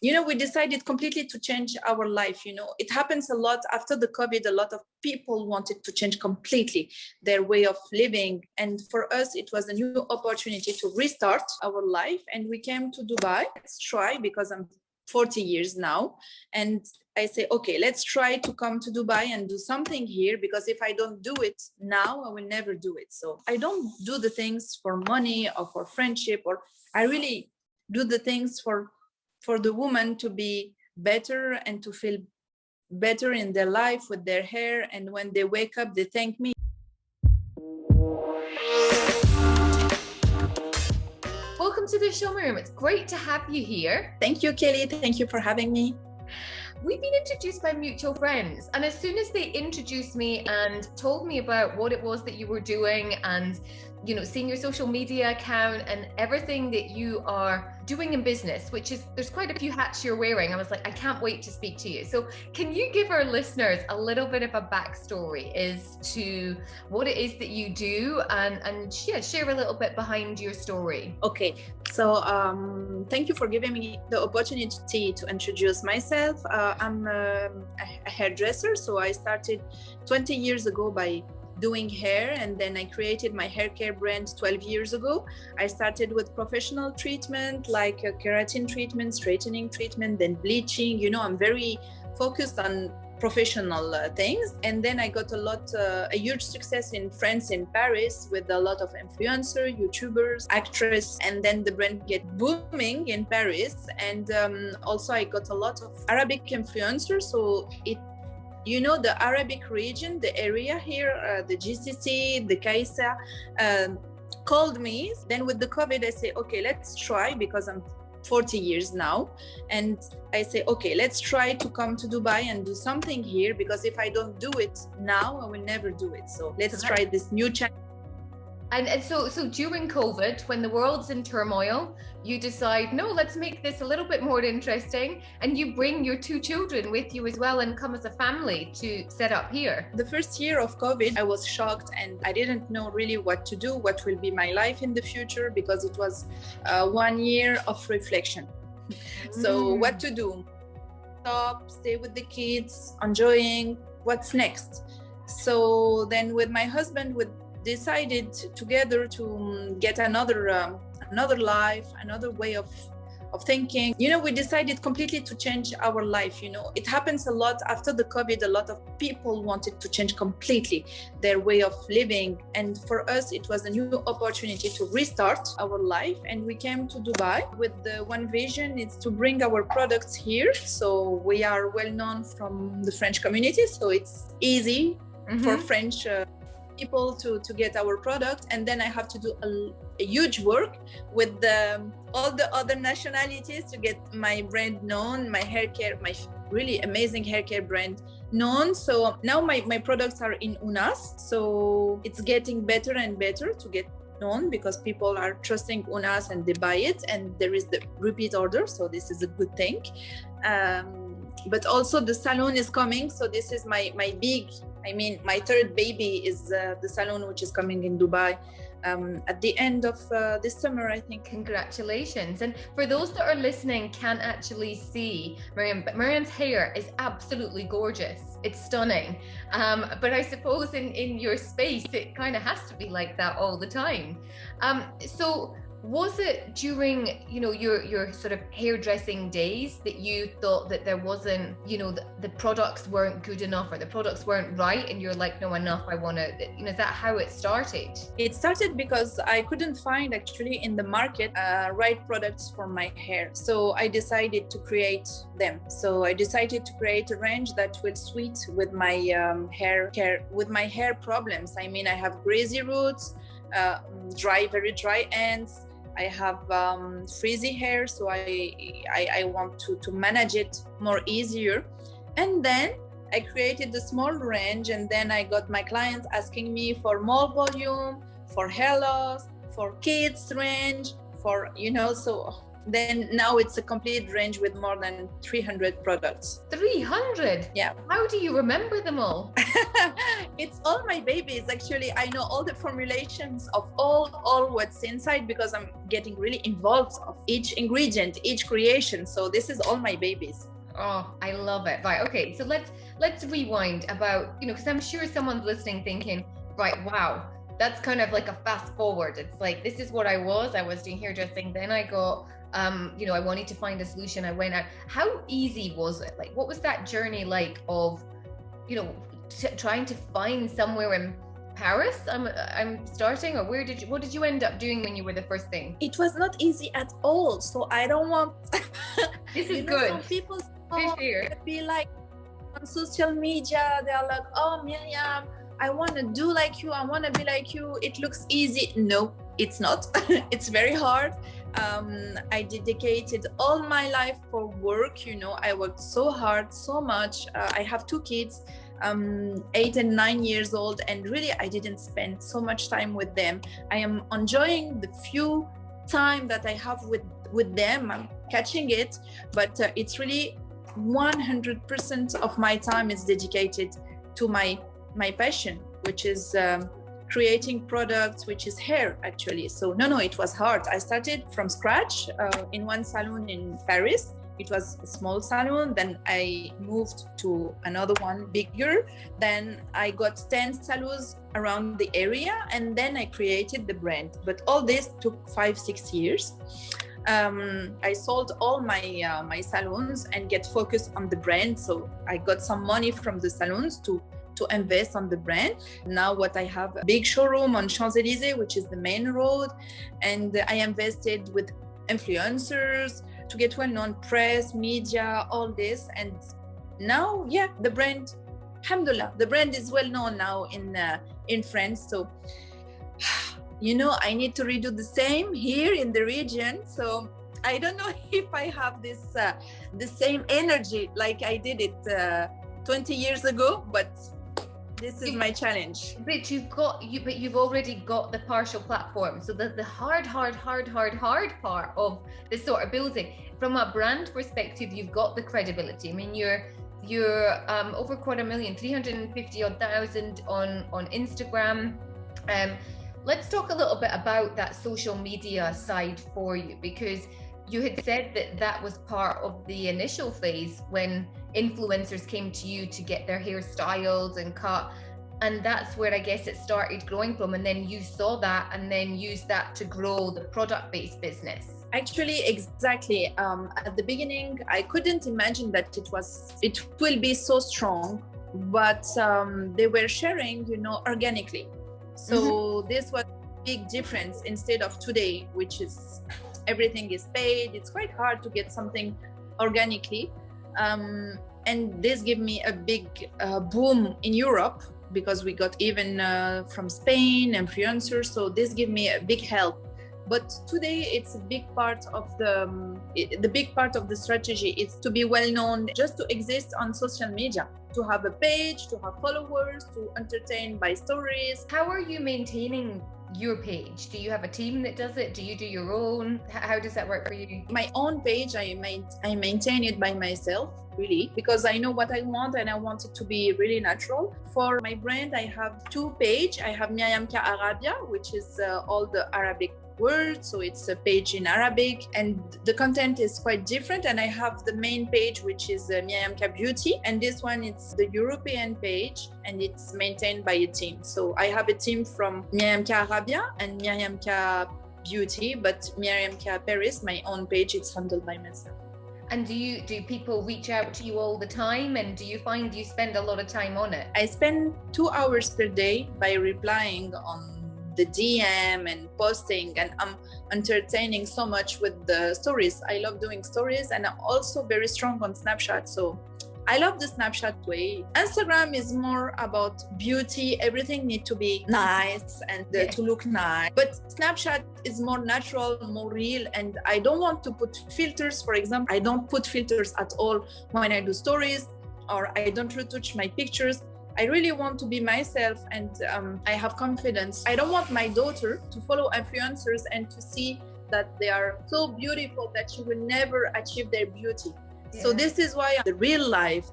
we decided completely to change our life. It happens a lot after the COVID. A lot of people wanted to change completely their way of living. And for us, it was a new opportunity to restart our life. And we came to Dubai. Let's try, because I'm 40 years now. And I say, okay, let's try to come to Dubai and do something here, because if I don't do it now, I will never do it. So I don't do the things for money or for friendship, or I really do the things for the woman to be better and to feel better in their life with their hair. And when they wake up, they thank me. Welcome to the show, Myriam. It's great to have you here. Thank you, Kelly. Thank you for having me. We've been introduced by mutual friends, and as soon as they introduced me and told me about what it was that you were doing, and seeing your social media account and everything that you are doing in business, which is, there's quite a few hats you're wearing, I was like, I can't wait to speak to you. So can you give our listeners a little bit of a backstory as to what it is that you do, and share a little bit behind your story? Okay, so thank you for giving me the opportunity to introduce myself. I'm a hairdresser, so I started 20 years ago by doing hair, and then I created my hair care brand 12 years ago. I started with professional treatment like keratin treatment, straightening treatment, then bleaching. I'm very focused on professional things. And then I got a huge success in France, in Paris, with a lot of influencers, YouTubers, actresses, and then the brand get booming in Paris. And also I got a lot of Arabic influencers. So the Arabic region, the area here, the GCC, the Kaisa, called me. Then with the COVID, I say, okay, let's try, because I'm 40 years now. And I say, okay, let's try to come to Dubai and do something here, because if I don't do it now, I will never do it. So let's try this new challenge. And so during COVID, when the world's in turmoil, you decide, no, let's make this a little bit more interesting. And you bring your 2 children with you as well and come as a family to set up here. The first year of COVID, I was shocked, and I didn't know really what to do, what will be my life in the future, because it was 1 year of reflection. So what to do? Stop, stay with the kids, enjoying, what's next? So then with my husband, decided together to get another life, another way of thinking. We decided completely to change our life. It happens a lot after the COVID. A lot of people wanted to change completely their way of living. And for us, it was a new opportunity to restart our life. And we came to Dubai with the one vision, it's to bring our products here. So we are well known from the French community. So it's easy for French people to get our product. And then I have to do a huge work with all the other nationalities to get my brand known, my hair care, my really amazing hair care brand known. So now my products are in UNAS, so it's getting better and better to get known, because people are trusting UNAS and they buy it, and there is the repeat order, so this is a good thing. But also the salon is coming, so this is my third baby is the salon, which is coming in Dubai at the end of this summer, I think. Congratulations. And for those that are listening can't actually see Myriam, but Myriam's hair is absolutely gorgeous. It's stunning. But I suppose in your space, it kind of has to be like that all the time. So was it during, your sort of hairdressing days that you thought that there wasn't, the products weren't good enough, or the products weren't right, and you're like, no, enough, I want to, is that how it started? It started because I couldn't find actually in the market right products for my hair. So I decided to create them. So I decided to create a range that will suit with my hair care, with my hair problems. I have greasy roots, very dry ends. I have frizzy hair, so I want to manage it more easier. And then I created a small range, and then I got my clients asking me for more volume, for hair loss, for kids range, for, so Then now it's a complete range with more than 300 products. 300? Yeah. How do you remember them all? It's all my babies. Actually, I know all the formulations of all what's inside because I'm getting really involved of each ingredient, each creation. So this is all my babies. Oh, I love it. Right. Okay. So let's rewind about, because I'm sure someone's listening thinking, right, wow, that's kind of like a fast forward. It's like, this is what I was doing hairdressing. Then I got, I wanted to find a solution. I went out. How easy was it? Like, what was that journey like of, trying to find somewhere in Paris? I'm starting, or what did you end up doing when you were the first thing? It was not easy at all. So I don't want. This is good. Some people be like on social media. They're like, oh, Myriam, I want to do like you. I want to be like you. It looks easy. No, it's not. It's very hard. I dedicated all my life for work. I worked so hard, so much. I have 2 kids, 8 and 9 years old, and really I didn't spend so much time with them. I am enjoying the few time that I have with them. I'm catching it, but it's really 100% of my time is dedicated to my passion, which is creating products, which is hair actually. So no, it was hard. I started from scratch in one salon in Paris. It was a small salon. Then I moved to another one bigger. Then I got 10 salons around the area, and then I created the brand. But all this took 5-6 years. I sold all my salons and get focused on the brand. So I got some money from the salons to invest on the brand. Now what I have a big showroom on Champs-Élysées, which is the main road. And I invested with influencers to get well-known, press, media, all this. And now, the brand, alhamdulillah, the brand is well-known now in France. So, I need to redo the same here in the region. So I don't know if I have this the same energy like I did it 20 years ago, but this is my challenge. But you've already got the partial platform. So the hard part of this sort of building, from a brand perspective, you've got the credibility. I mean, you're over 250,000, 350,000 on Instagram. Let's talk a little bit about that social media side for you, because you had said that was part of the initial phase when influencers came to you to get their hair styled and cut. And that's where I guess it started growing from. And then you saw that and then used that to grow the product-based business. Actually, exactly. At the beginning, I couldn't imagine that it will be so strong, but they were sharing, organically. So this was a big difference instead of today, which is everything is paid. It's quite hard to get something organically. And this gave me a big boom in Europe, because we got even from Spain influencers. So this gave me a big help. But today it's a big part of the big part of the strategy is to be well known, just to exist on social media, to have a page, to have followers, to entertain by stories. How are you maintaining your page? Do you have a team that does it? Do you do your own? How does that work for you? My own page, I maintain it by myself, really, because I know what I want and I want it to be really natural. For my brand, I have 2 pages. I have Myriam K Arabia, which is all the Arabic words, so it's a page in Arabic, and the content is quite different. And I have the main page, which is Myriam K Beauty, and this one it's the European page, and it's maintained by a team. So I have a team from Myriam K Arabia and Myriam K Beauty, but Myriam K Paris, my own page, it's handled by myself. And do people reach out to you all the time, and do you find you spend a lot of time on it? I spend 2 hours per day by replying on the DM and posting, and I'm entertaining so much with the stories. I love doing stories, and I'm also very strong on Snapchat. So I love the Snapchat way. Instagram is more about beauty. Everything needs to be nice and to look nice. But Snapchat is more natural, more real. And I don't want to put filters. For example, I don't put filters at all when I do stories, or I don't retouch my pictures. I really want to be myself, and I have confidence. I don't want my daughter to follow influencers and to see that they are so beautiful that you will never achieve their beauty. So this is why the real life,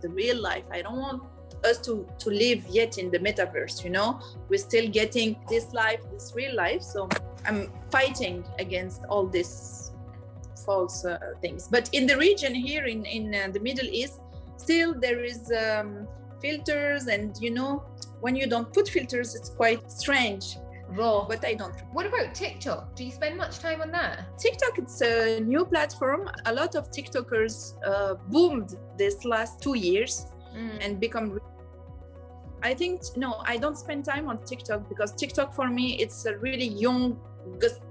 I don't want us to live yet in the metaverse, we're still getting this life, this real life. So I'm fighting against all this false things. But in the region here in the Middle East, still there is filters, and when you don't put filters, it's quite strange. Raw. But I don't. What about TikTok? Do you spend much time on that? TikTok, it's a new platform. A lot of TikTokers boomed this last 2 years and become. I think, no, I don't spend time on TikTok because TikTok for me, it's a really young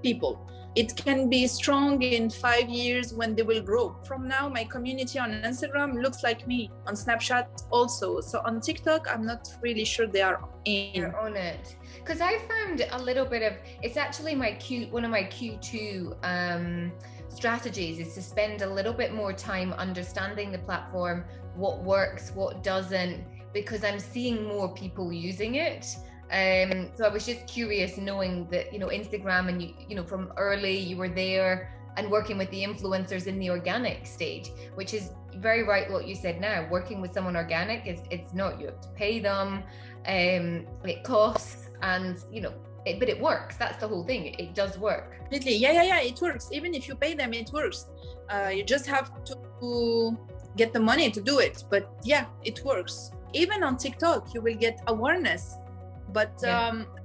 people. It can be strong in 5 years when they will grow. From now, my community on Instagram looks like me, on Snapchat also. So on TikTok, I'm not really sure they are on it. Because I found a little bit of, it's actually one of my Q2 strategies is to spend a little bit more time understanding the platform, what works, what doesn't, because I'm seeing more people using it. So I was just curious, knowing that, Instagram, and you know, from early you were there and working with the influencers in the organic stage, which is very right what you said now. Working with someone organic it's not, you have to pay them, it costs, and but it works. That's the whole thing. It does work. Completely. Yeah, it works. Even if you pay them, it works. You just have to get the money to do it. But yeah, it works. Even on TikTok, you will get awareness. But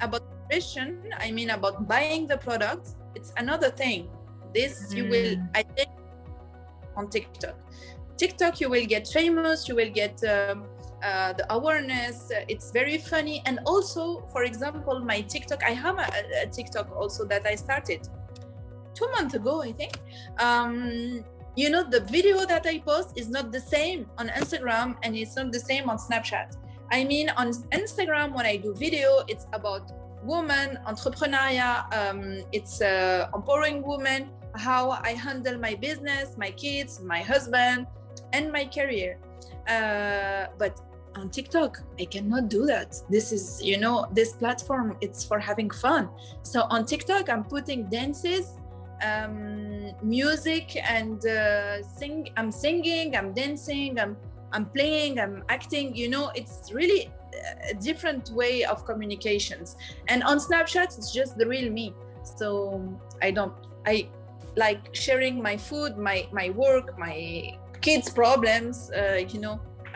about nutrition, about buying the product, it's another thing. This you will, I think, on TikTok. TikTok, you will get famous, you will get the awareness. It's very funny. And also, for example, my TikTok, I have a TikTok also that I started 2 months ago, I think. The video that I post is not the same on Instagram, and it's not the same on Snapchat. On Instagram, when I do video, it's about women, entrepreneurial, it's empowering women, how I handle my business, my kids, my husband, and my career. But on TikTok, I cannot do that. This is, this platform, it's for having fun. So on TikTok, I'm putting dances, music, and I'm singing, I'm dancing, I'm playing, I'm acting, it's really a different way of communications. And on Snapchat, it's just the real me. So I like sharing my food, my work, my kids' problems,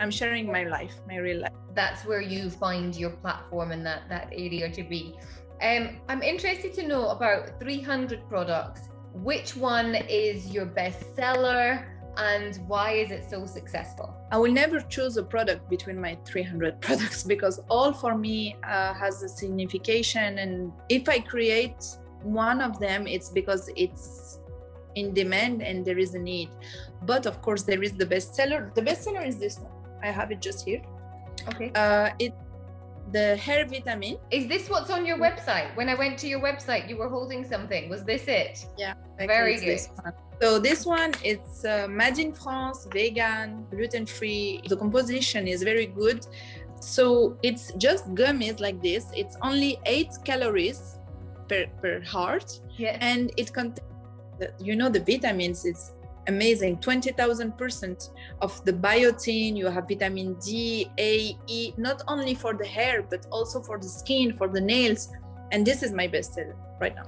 I'm sharing my life, my real life. That's where you find your platform in that area to be. I'm interested to know about 300 products. Which one is your best seller? And why is it so successful? I will never choose a product between my 300 products because all for me has a signification. And if I create one of them, it's because it's in demand and there is a need. But of course, there is the bestseller. The bestseller is this one. I have it just here. Okay. It's the hair vitamin. Is this what's on your website? When I went to your website, you were holding something. Was this it? Yeah. Very good. So this one, it's made in France, vegan, gluten-free. The composition is very good. So it's just gummies like this. It's only 8 calories per heart. Yeah. And it contains, the vitamins. It's amazing. 20,000% of the biotin. You have vitamin D, A, E, not only for the hair, but also for the skin, for the nails. And this is my bestseller right now.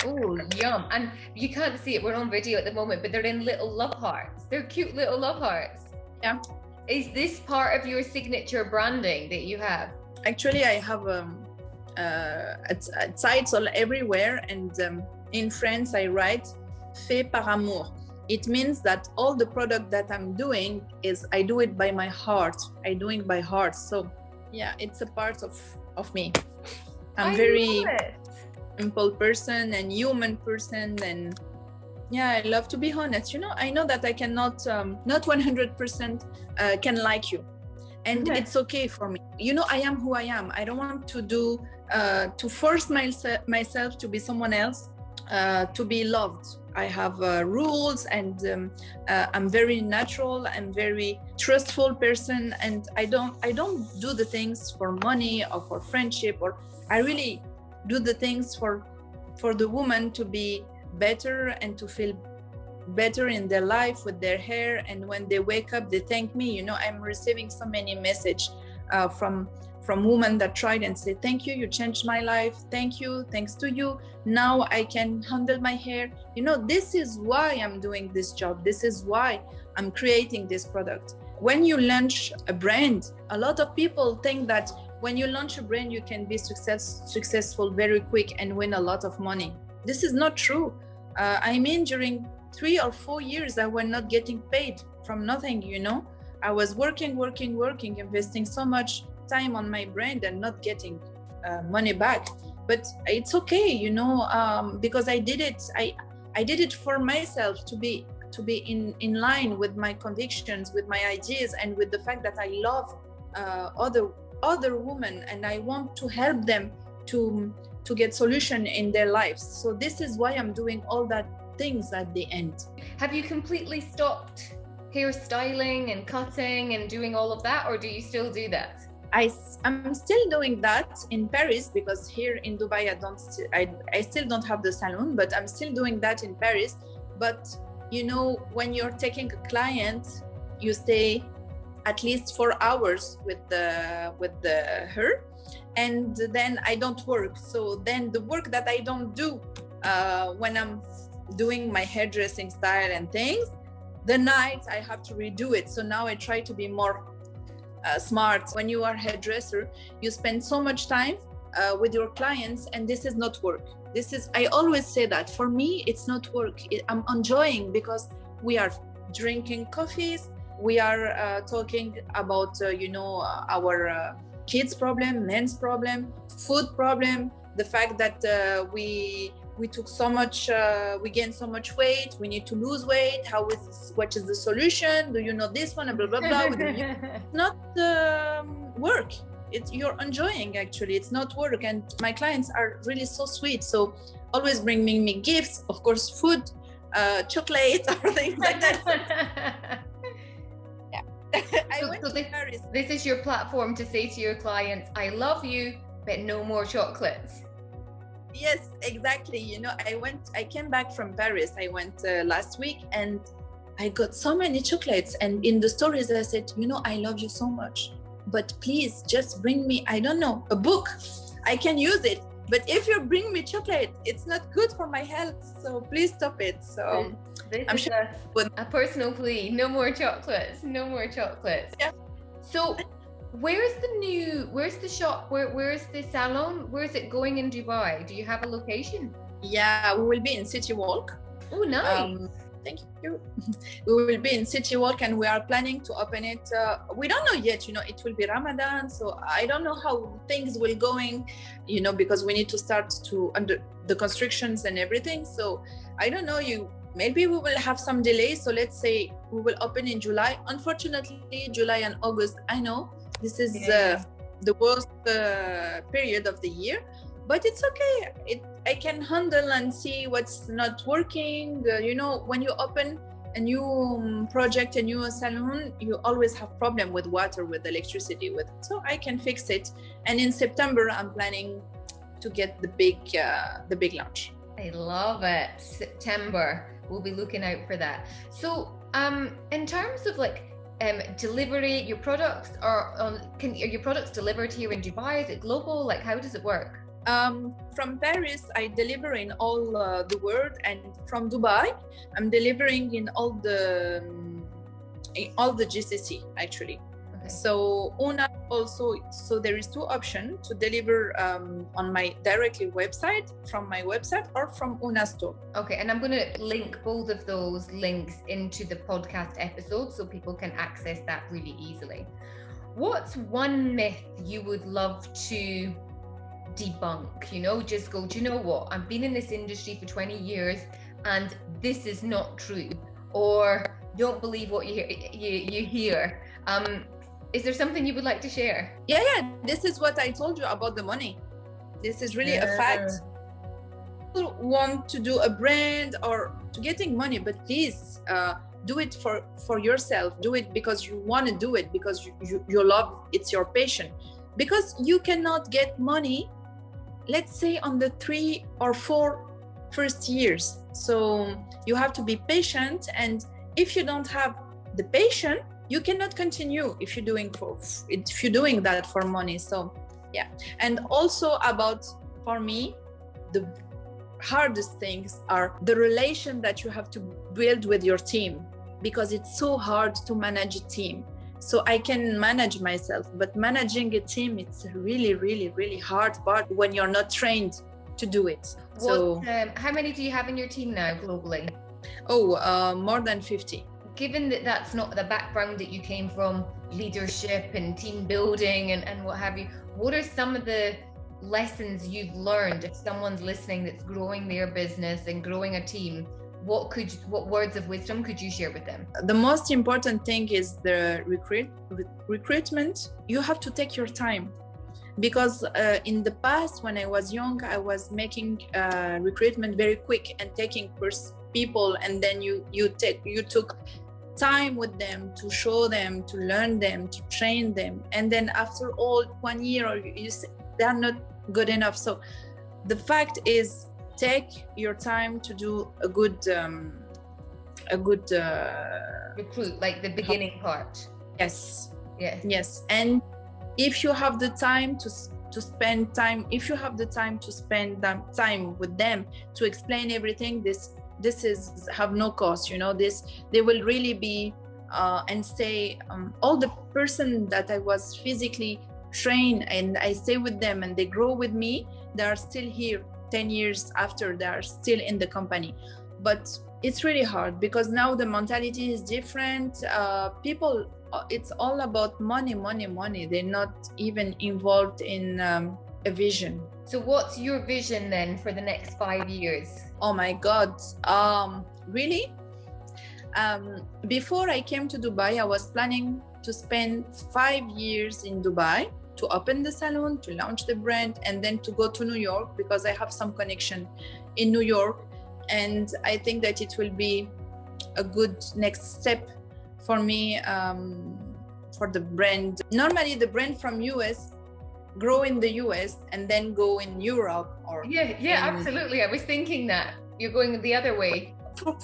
Oh, yum. And you can't see it, we're on video at the moment, but they're in little love hearts. They're cute little love hearts. Yeah. Is this part of your signature branding that you have? Actually, I have sites all everywhere, and in France I write fait par amour. It means that all the product that I'm doing is I do it by my heart. I do it by heart. So yeah, it's a part of me. I'm very simple person and human person, and yeah, I love to be honest. I know that I cannot not 100% can like you, and it's okay for me. I am who I am. I don't want to do to force myself to be someone else, to be loved. I have rules, and I'm very natural. I'm very trustful person, and I don't do the things for money or for friendship, or I really do the things for the woman to be better and to feel better in their life with their hair. And when they wake up, they thank me. You know, I'm receiving so many messages from women that tried and say, thank you, you changed my life. Thank you, thanks to you. Now I can handle my hair. You know, this is why I'm doing this job. This is why I'm creating this product. When you launch a brand, a lot of people think that when you launch a brand, you can be successful very quick and win a lot of money. This is not true. I mean, during 3 or 4 years, I was not getting paid from nothing, you know. I was working, investing so much time on my brand and not getting money back. But it's okay, you know, because I did it. I did it for myself to be in line with my convictions, with my ideas, and with the fact that I love other women, and I want to help them to get solution in their lives. So this is why I'm doing all that things at the end. Have you completely stopped hairstyling and cutting and doing all of that, or do you still do that? I'm still doing that in Paris, because here in Dubai I still don't have the salon, but I'm still doing that in Paris. But you know, when you're taking a client, you stay at least 4 hours with her, and then I don't work. So then the work that I don't do when I'm doing my hairdressing style and things, the night I have to redo it. So now I try to be more smart. When you are a hairdresser, you spend so much time with your clients, and this is not work. I always say that for me, it's not work. I'm enjoying, because we are drinking coffees, we are talking about, our kids' problem, men's problem, food problem, the fact that we took so much, we gained so much weight, we need to lose weight. What is the solution? Do you know this one? Blah, blah, blah. It's not work. You're enjoying, actually. It's not work. And my clients are really so sweet. So always bringing me gifts, of course, food, chocolate, or things like that. Yeah. I went to Paris. This is your platform to say to your clients, I love you, but no more chocolates. Yes, exactly. You know, I came back from Paris. I went last week, and I got so many chocolates. And in the stories, I said, you know, I love you so much, but please just bring me, I don't know, a book. I can use it. But if you bring me chocolate, it's not good for my health. So please stop it. So I'm sure a personal plea. No more chocolates. No more chocolates. Yeah. So where's the shop? Where's the salon? Where is it going in Dubai? Do you have a location? Yeah, we will be in City Walk. Oh, nice. Thank you. We will be in City Walk, and we are planning to open it. We don't know yet, you know, it will be Ramadan. So I don't know how things will going, you know, because we need to start to under the constructions and everything. So I don't know, maybe we will have some delays. So let's say we will open in July. Unfortunately, July and August, I know this is the worst period of the year, but it's okay. I can handle and see what's not working. You know, when you open a new project, a new salon, you always have problem with water, with electricity, so I can fix it. And in September, I'm planning to get the big launch. I love it. September, we'll be looking out for that. So, in terms of delivery, your products are your products delivered here in Dubai? Is it global? Like, how does it work? From Paris, I deliver in all the world, and from Dubai, I'm delivering in all the GCC, actually. Okay. So Una also, so there is 2 options to deliver on my directly website, from my website, or from Una store. Okay, and I'm going to link both of those links into the podcast episode so people can access that really easily. What's one myth you would love to debunk? You know, just go, do you know what, I've been in this industry for 20 years and this is not true, or don't believe what you hear. Is there something you would like to share? Yeah, this is what I told you about the money. This is really a fact. People want to do a brand or to getting money, but please do it for yourself. Do it because you want to do it, because you love, it's your passion. Because you cannot get money, let's say, on the 3 or 4 first years. So you have to be patient, and if you don't have the patience, you cannot continue if you're doing that for money. So yeah. And also about, for me, the hardest things are the relation that you have to build with your team, because it's so hard to manage a team. So I can manage myself, but managing a team, it's a really, really, really hard part when you're not trained to do it. How many do you have in your team now globally? More than 50. Given that that's not the background that you came from, leadership and team building and what have you, what are some of the lessons you've learned? If someone's listening that's growing their business and growing a team, what words of wisdom could you share with them? The most important thing is the recruitment. You have to take your time, because in the past, when I was young, I was making recruitment very quick and taking people, and then you took time with them to show them, to learn them, to train them, and then after all 1 year, or they are not good enough. So the fact is, take your time to do a good recruit, like the beginning part. Yes. And if you have the time to spend time, time with them to explain everything, this is have no cost, they will really be and stay. All the person that I was physically trained and I stay with them and they grow with me, they are still here 10 years after, they are still in the company. But it's really hard, because now the mentality is different. People, it's all about money. They're not even involved in a vision. So what's your vision then for the next 5 years? Oh my God. Really? Before I came to Dubai, I was planning to spend 5 years in Dubai, to open the salon, to launch the brand, and then to go to New York, because I have some connection in New York. And I think that it will be a good next step for me, for the brand. Normally the brand from US grow in the US and then go in Europe, or absolutely. I was thinking that you're going the other way.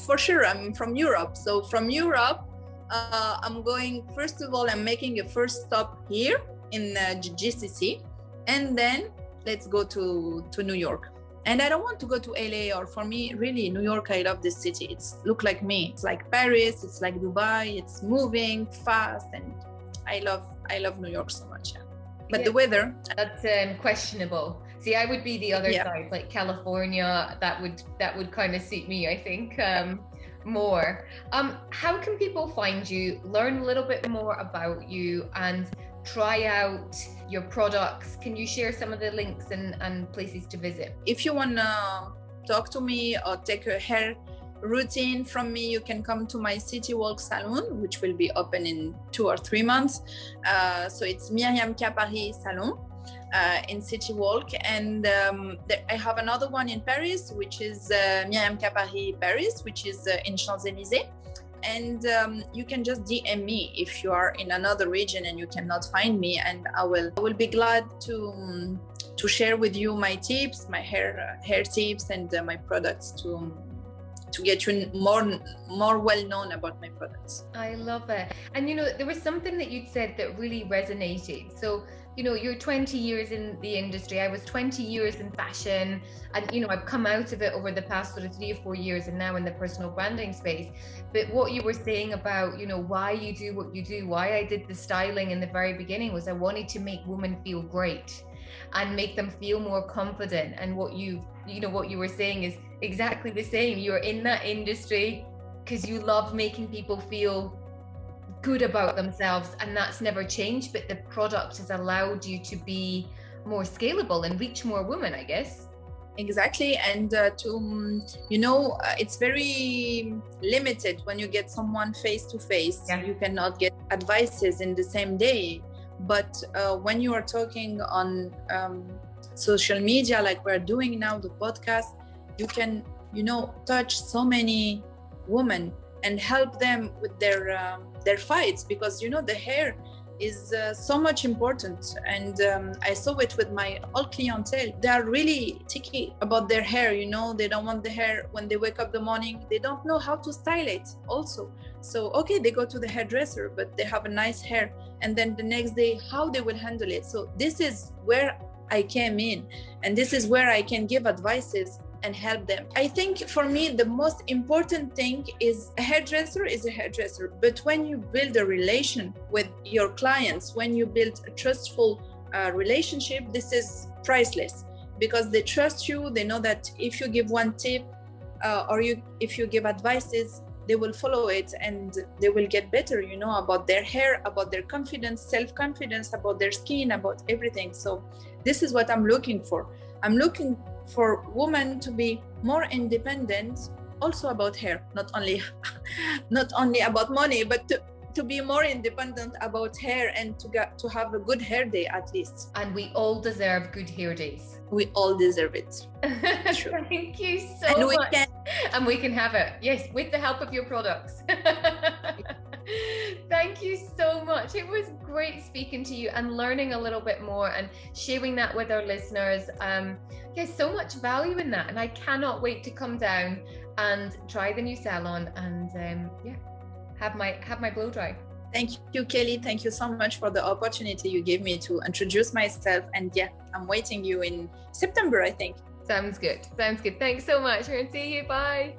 For sure, I'm from Europe. So from Europe, I'm going, first of all, I'm making a first stop here in GCC, and then let's go to New York. And I don't want to go to LA, or for me, really, New York, I love this city. It's look like me. It's like Paris, it's like Dubai, it's moving fast, and I love New York so much. But the weather, that's questionable. See, I would be the other side, like California. That would kind of suit me, I think, more. How can people find you, learn a little bit more about you, and try out your products? Can you share some of the links and places to visit? If you want to talk to me or take a hair routine from me, you can come to my City Walk salon, which will be open in 2 or 3 months. So it's Myriam K Paris salon in City Walk, and I have another one in Paris, which is Myriam K Paris, which is in Champs-Élysées. And you can just DM me if you are in another region and you cannot find me, and I will be glad to share with you my tips, my hair tips, and my products to get you more well known about my products. I love it. And there was something that you'd said that really resonated. So you're 20 years in the industry. I was 20 years in fashion, and I've come out of it over the past sort of 3 or 4 years, and now in the personal branding space. But what you were saying about why you do what you do, why I did the styling in the very beginning, was I wanted to make women feel great and make them feel more confident. And what you were saying is exactly the same. You're in that industry because you love making people feel good about themselves, and that's never changed, but the product has allowed you to be more scalable and reach more women, I guess. Exactly. And it's very limited when you get someone face to face. You cannot get advices in the same day, but when you are talking on social media, like we're doing now, the podcast, you can touch so many women and help them with their fights, because the hair is so much important. And I saw it with my old clientele. They are really picky about their hair, you know. They don't want the hair when they wake up the morning. They don't know how to style it also. So, okay, they go to the hairdresser, but they have a nice hair. And then the next day, how they will handle it. So this is where I came in. And this is where I can give advices and help them. I think for me, the most important thing is a hairdresser is a hairdresser. But when you build a relation with your clients, when you build a trustful relationship, this is priceless, because they trust you. They know that if you give one tip if you give advices, they will follow it and they will get better, you know, about their hair, about their confidence, self-confidence, about their skin, about everything. So this is what I'm looking for. I'm looking for women to be more independent, also about hair, not only about money, but to be more independent about hair and to have a good hair day at least. And we all deserve good hair days. We all deserve it. Thank you so much. And we can have it, yes, with the help of your products. Thank you so much. It was great speaking to you and learning a little bit more and sharing that with our listeners. There's so much value in that, and I cannot wait to come down and try the new salon and have my blow dry. Thank you, Kelly. Thank you so much for the opportunity you gave me to introduce myself. And I'm waiting you in September, I think. Sounds good. Thanks so much. See you. Bye.